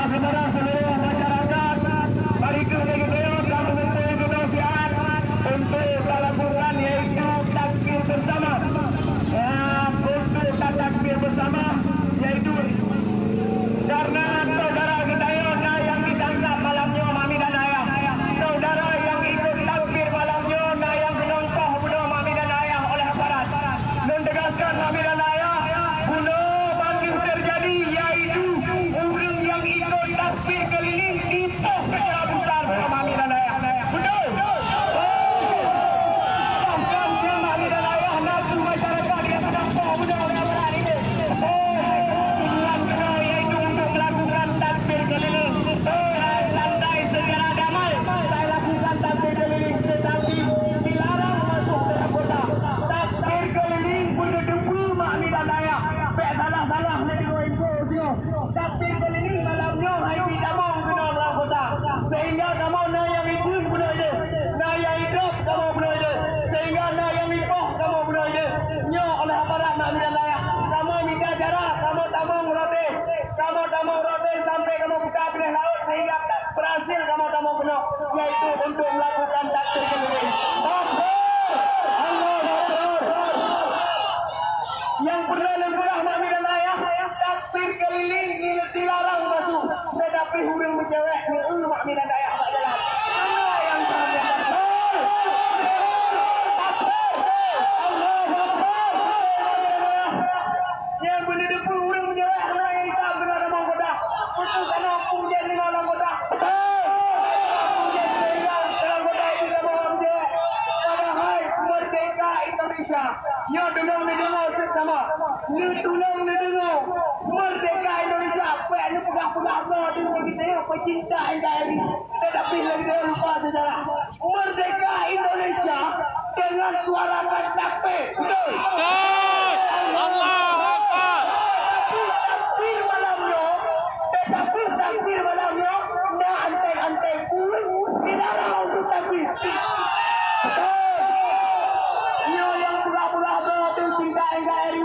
Kepada seluruh masyarakat, mari kita kami minta kedosian untuk lakukan yaitu takbir bersama. Untuk takbir bersama yaitu karena saudara kita yang ditangkap malamnya mami dan ayah, saudara yang ikut takbir malamnya yang menongkoh bunuh mami dan ayah oleh aparat, mentegaskan mami dan ayah bunuh bangkit terjadi yaitu orang yang ikut takbir keliling dipoh secara brutal bunuh mami dan ayah. Betul? Bahkan dia mami dan ayah naku masyarakat yang menongkoh bunuh oleh aparat ini. Tujuan kena yaitu untuk melakukan takbir keliling santai secara damai. Saya lakukan takbir keliling tetapi dilarang masuk ke kota. Takbir keliling bunuh debu mami dan ayah. Pek salah-salah nak info dia. Takbir keliling malamnya hai bidamong kena dalam kota. Sehingga kamu nak yang itu bunuh dia. Nak yang hidup kamu bunuh dia. Sehingga nak yang hidup kamu bunuh dia. Nyo oleh aparat mami dan ayah. Kamu minta jarak, kamu tamung roti sampai kamu buka benih laut sehingga berhasil kamu tamung penuh yaitu untuk melakukan takbir keliling. Yang pernah lemburah mami dan ayah takbir keliling dilarang masuk tetapi hurung bercewek ni mami dan ayah tak jalan. Yang yang boleh depu hurung bercewek orang yang hitam kena dalam kota. Betul kena pujian di dalam kota. Pujian dalam kota itu dalam bercewek. Padahal merdeka Indonesia. Yo dengar sama. Ni tolong ni dengar. Merdeka Indonesia. Apa ni pegang-pegang tu kita ya pecinta NKRI. Tetapi lagi dia lupa sejarah. Merdeka Indonesia dengan suarakan takbir. Betul. Allahu Akbar. Takbir malamnya. Tetapi takbir malamnya dah antai-antai pun dilarang untuk takbir. Cinta NKRI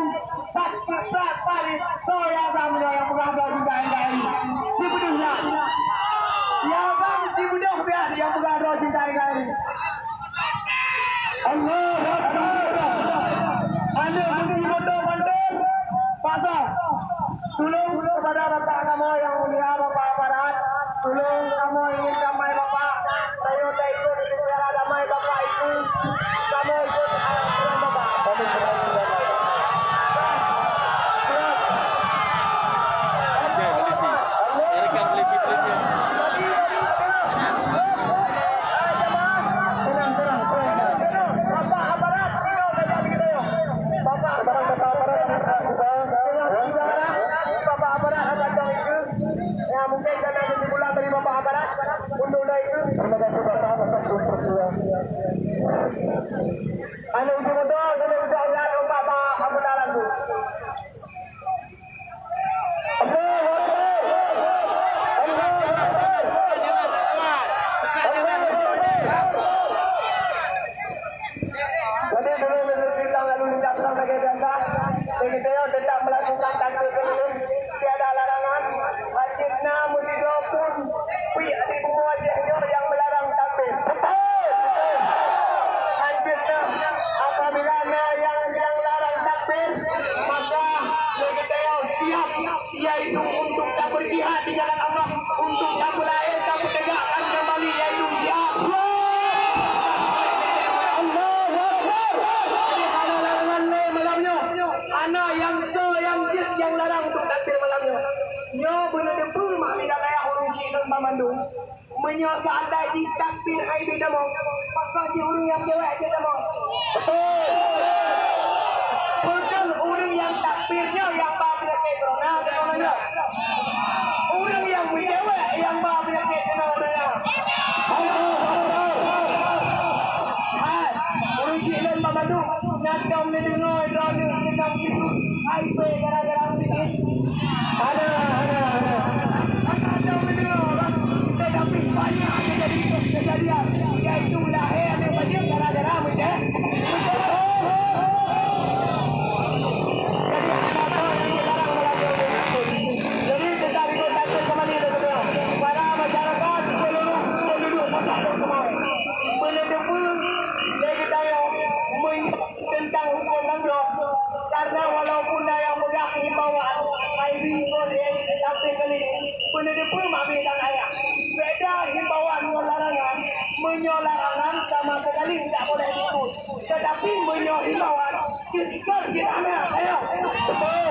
tak paling saya ramai yang beragam cinta NKRI di bedungnya ya bang di bedung biar yang beragam cinta NKRI. Allah anda mesti betul-betul pasal tolong kepada bapak kamu yang mulia bapak aparat, tolong kamu ingin damai bapak saya tak ikut bicara damai bapak itu kamu ikut aturan bapak. Mungkin karena kesimpulan dari Bapak Aparat untuk itu terima kasih Bapak atas persetujuan. Anu ujung betul kena ucapkan Bapak Aparat lagu. Jadi belum kita lalu lintas sebagai biasa. Kita tetap melakukan takbir keliling tiada larangan. Wajibna mudido pun pi adi wajibnya yang melarang takbir. Wajibna apabila yang larang takbir maka kita siap yaitu untuk tak berjihad di jalan Allah, untuk tak berlain, tak bertegakkan kembali yaitu siap. Anak yang larang untuk takbir malamnya. Nyo boleh depu mami dan ayah orang Cina Bandung. Menyo seandai di takbir hai bidamong. Pasal di orang yang cewek je damong. Betul orang yang takbirnya yang bawa penyakit corona namanya. Orang yang cewek yang bawa penyakit namanya. Hai, orang Cina Bandung. Nak kau mendengar radio kita itu IP gara-gara ini. Ada. Anda mendengar tetapi banyak kejadian yaitu lahir yang banyak gara-gara ini. Jadi apa mami dan ayah? Beda himbauan larangan, menyolarangan sama sekali tidak boleh ikut. Tetapi himbauan kita kiranya, ayo. Betul,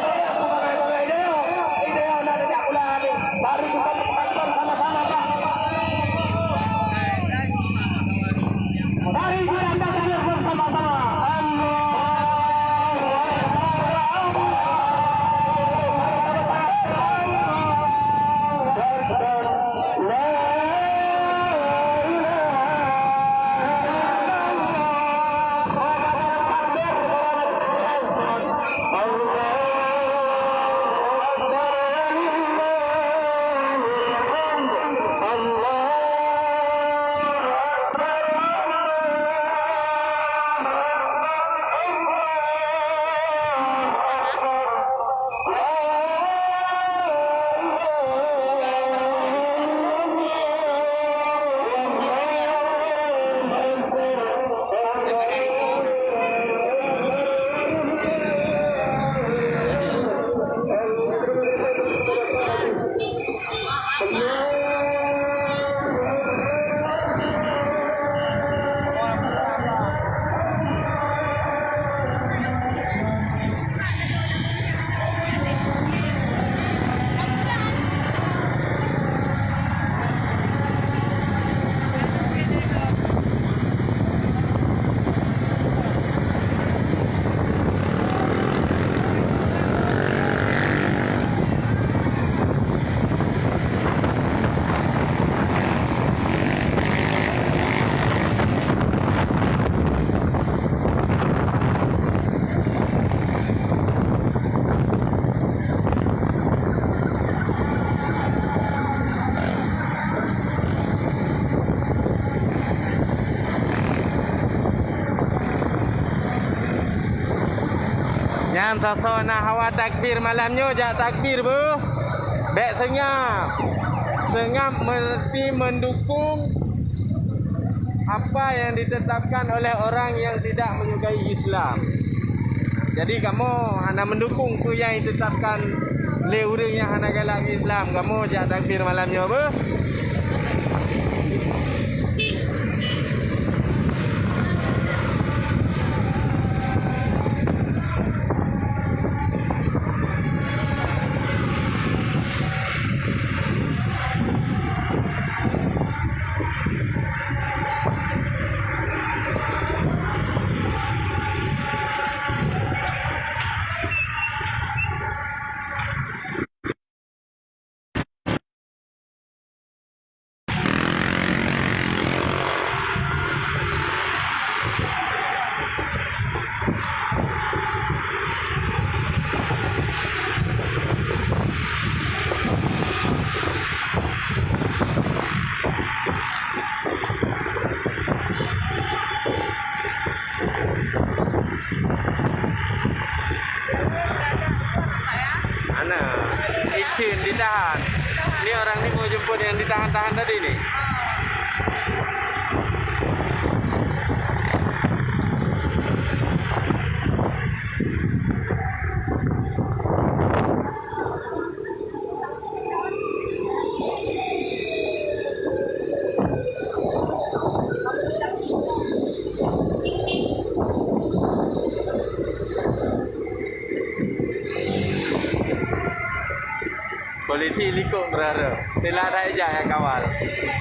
ide nak tidak pula ni. Mari kita berkantor sama-sama Pak. Mari kita bersama-sama. Yang sasona hawa takbir malamnya jak takbir bu. Bek senyap. Senyap mesti mendukung apa yang ditetapkan oleh orang yang tidak menyukai Islam. Jadi kamu hanya mendukung tu yang ditetapkan oleh orang yang hanya galak Islam. Kamu jak takbir malamnya bu. Izin ditahan. Ini orang ini mau jemput yang ditahan-tahan tadi nih. Polisi likut berada. Tidak ada aja yang kawal.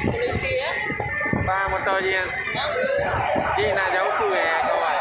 Polisi ya? Pak motor je yang nak jauh tu yang kawal.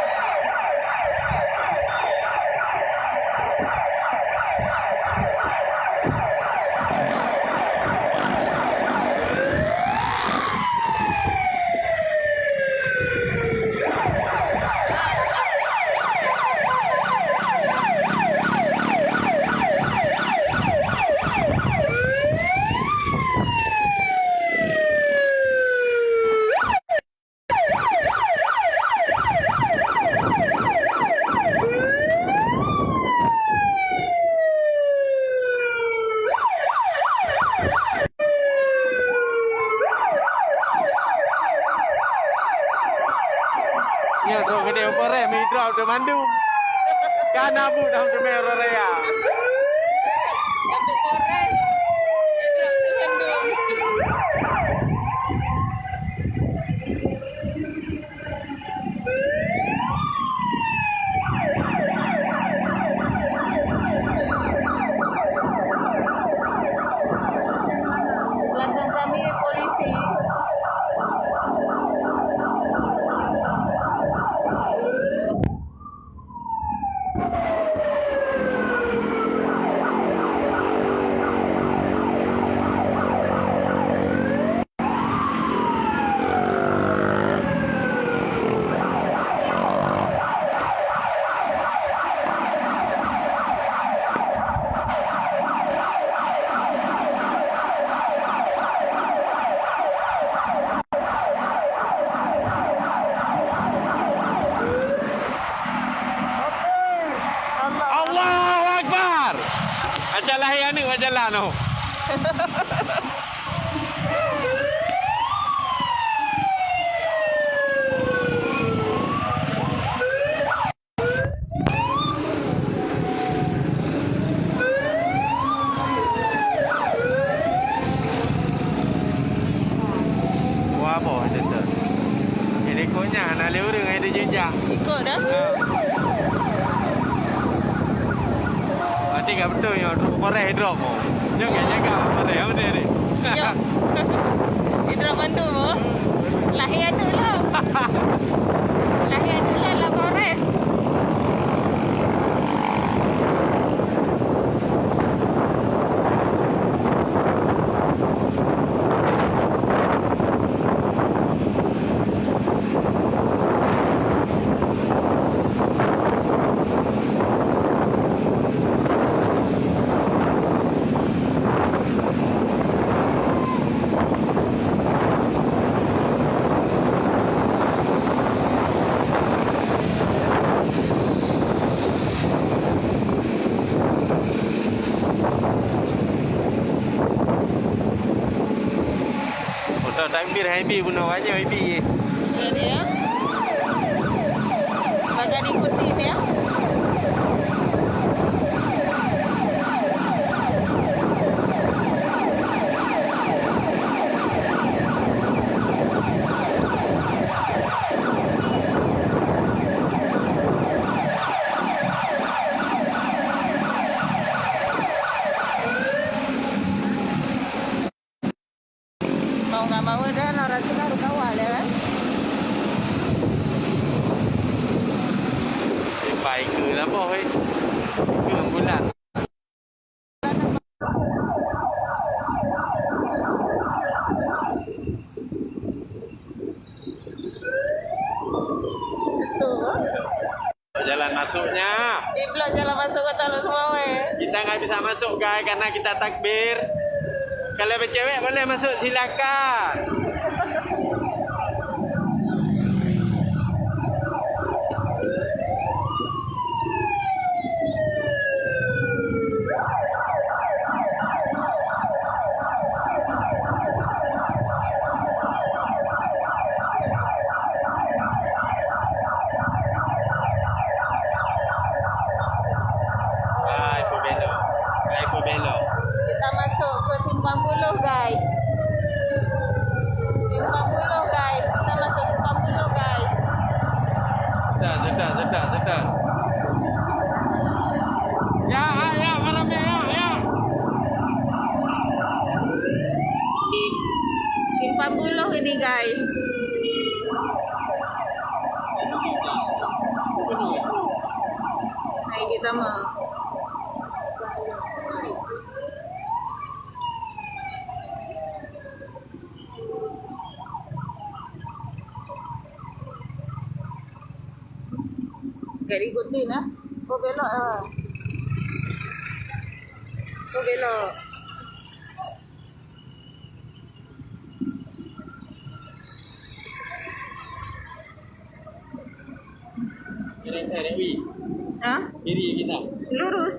Ya, tu kena opore midrop tu mandu. Kan abu dalam kamera raya. Tapi korek. Itu tu mandu. lahir anak buat jalan tu. Wah, apa betul. Ini konya nak lewat dengan ada jejak. Ikut dah. Nanti tak betul yang korek drop mo. Jangan jaga korek apa dia ni. Yo. Di drop mandu mo. Lahir ada lah. Lahir ada lah korek. Takbir happy pun wajib happy. Ya dia. Bagan ikutin ya. Mau nggak mau dah orang kita harus kawal ya kan. Baik ke lah boy. Ke bulan. Jalan masuknya. Di blok jalan masuk ke tanah semua weh. Kita nggak bisa masuk guys karena kita takbir. Kalau bercewek boleh masuk silakan. Kita masuk ke Simpang Buloh guys. Simpang Buloh guys. Kita masuk Simpang Buloh guys. Sedap. Ya, malamnya ya. Simpang Buloh ini guys. Hai kita mau. Jadi ikutin lah. Kau belok lah. Kau belok. Kiri. Hah? Kiri kita. Lurus.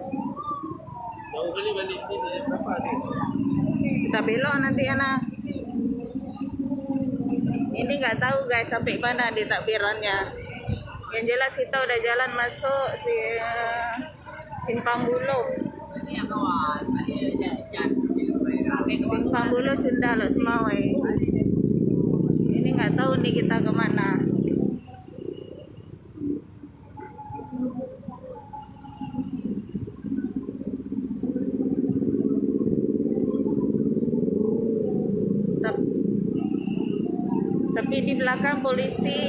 Mau kali balik sini berapa tu? Kita belok nanti anak. Ini nggak tahu guys sampai mana di takbirannya. Yang jelas kita udah jalan masuk Simpang Buloh. Simpang Buloh Cendalo Semawai. Ini nggak tahu nih kita kemana. Tapi di belakang polisi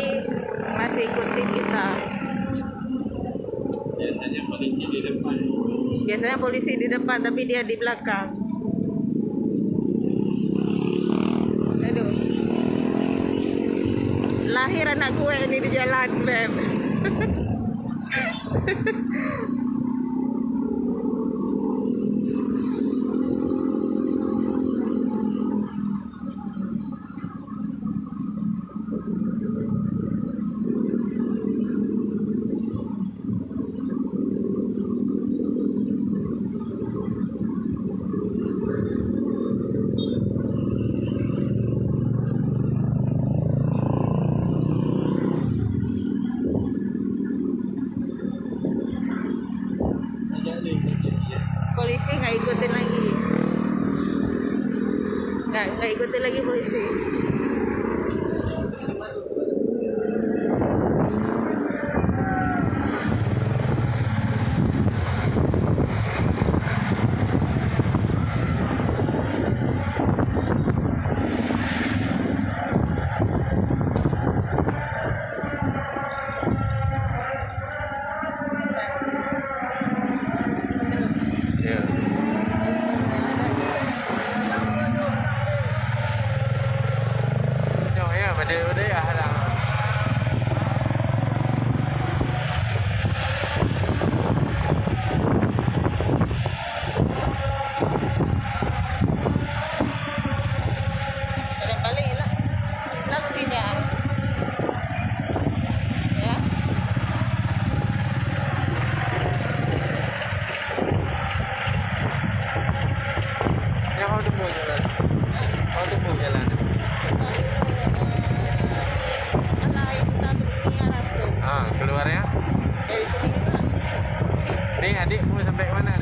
masih ikutin kita. Biasanya polisi di depan. Biasanya polisi di depan tapi dia di belakang. Aduh. Lahir anak gue ini di jalan, Beb. nggak ikutin lagi polisi. Ya. Jom ya, pada ya halang. Balik lah. Lah sini ah. Ya. Ya, kau tunggu jalan. Kau tunggu jalan. Alay kita beli arah tu. Ah, keluar ya. Dari sini lah. Ni adik mau sampai mana